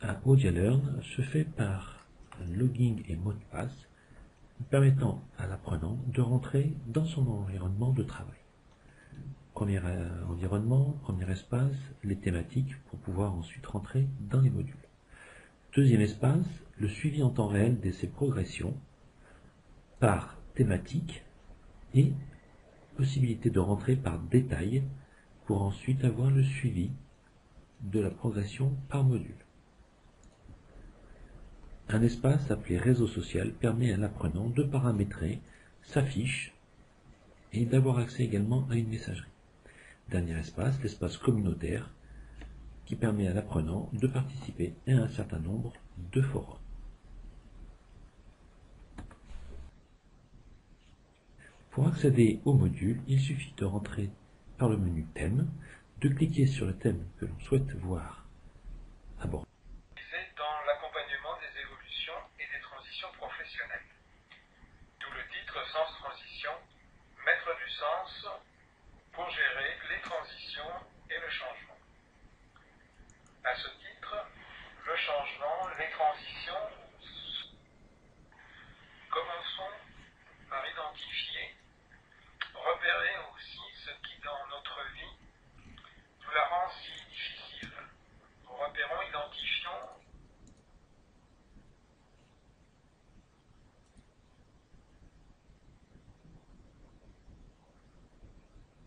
Un AudiaLearn se fait par un login et mot de passe permettant à l'apprenant de rentrer dans son environnement de travail. Premier environnement, premier espace, les thématiques pour pouvoir ensuite rentrer dans les modules. Deuxième espace, le suivi en temps réel de ses progressions par thématique et possibilité de rentrer par détail pour ensuite avoir le suivi de la progression par module. Un espace appelé réseau social permet à l'apprenant de paramétrer sa fiche et d'avoir accès également à une messagerie. Dernier espace, l'espace communautaire, qui permet à l'apprenant de participer à un certain nombre de forums. Pour accéder au module, il suffit de rentrer par le menu Thème, de cliquer sur le thème que l'on souhaite voir abordé. Dans l'accompagnement des évolutions et des transitions professionnelles. D'où le titre Sens Transition, mettre du sens pour gérer les transitions et le changement. À ce titre, le changement, les transitions, commençons par identifier, repérer aussi ce qui dans notre vie nous la rend si difficile. Repérons, identifions.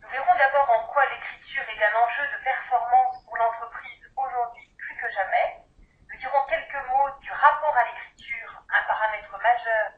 Nous verrons d'abord en quoi l'écriture est un enjeu de performance pour l'entreprise aujourd'hui plus que jamais. Nous dirons quelques mots du rapport à l'écriture, un paramètre majeur.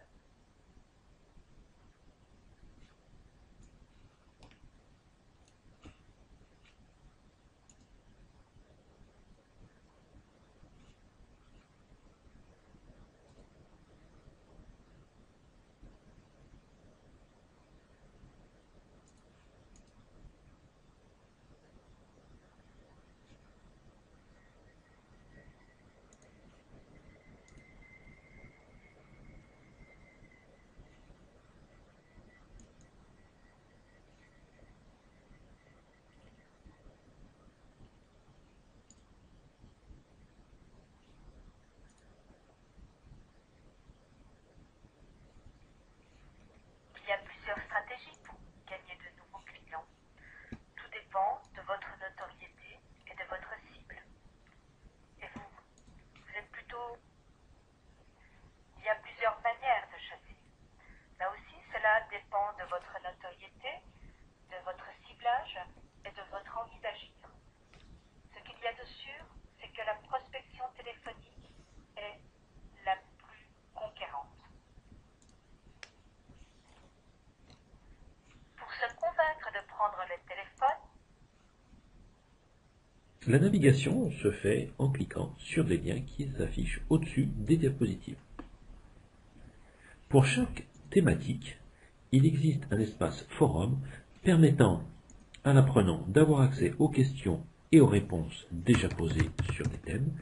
Il y a plusieurs stratégies pour gagner de nouveaux clients. Tout dépend de votre notoriété et de votre cible. Et vous êtes plutôt... Il y a plusieurs manières de chasser. Là aussi, cela dépend de votre notoriété, de votre ciblage et de votre envie d'agir. Ce qu'il y a de sûr, c'est que la prospection téléphonique est la plus conquérante. Pour se convaincre de prendre le téléphone, La navigation se fait en cliquant sur des liens qui s'affichent au-dessus des diapositives. Pour chaque thématique, il existe un espace forum permettant à l'apprenant d'avoir accès aux questions et aux réponses déjà posées sur des thèmes,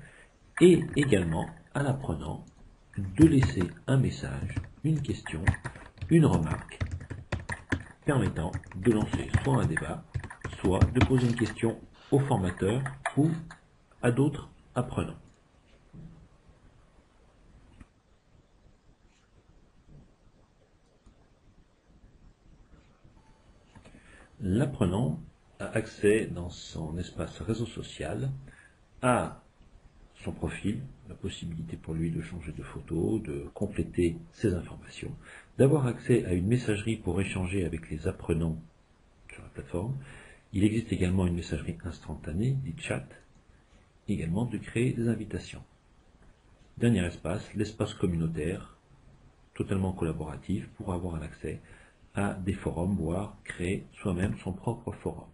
et également à l'apprenant de laisser un message, une question, une remarque, permettant de lancer soit un débat, soit de poser une question au formateur ou à d'autres apprenants. L'apprenant a accès dans son espace réseau social à son profil, la possibilité pour lui de changer de photo, de compléter ses informations, d'avoir accès à une messagerie pour échanger avec les apprenants sur la plateforme. Il existe également une messagerie instantanée, dit chat, également de créer des invitations. Dernier espace, l'espace communautaire, totalement collaboratif pour avoir un accès à des forums, voire créer soi-même son propre forum.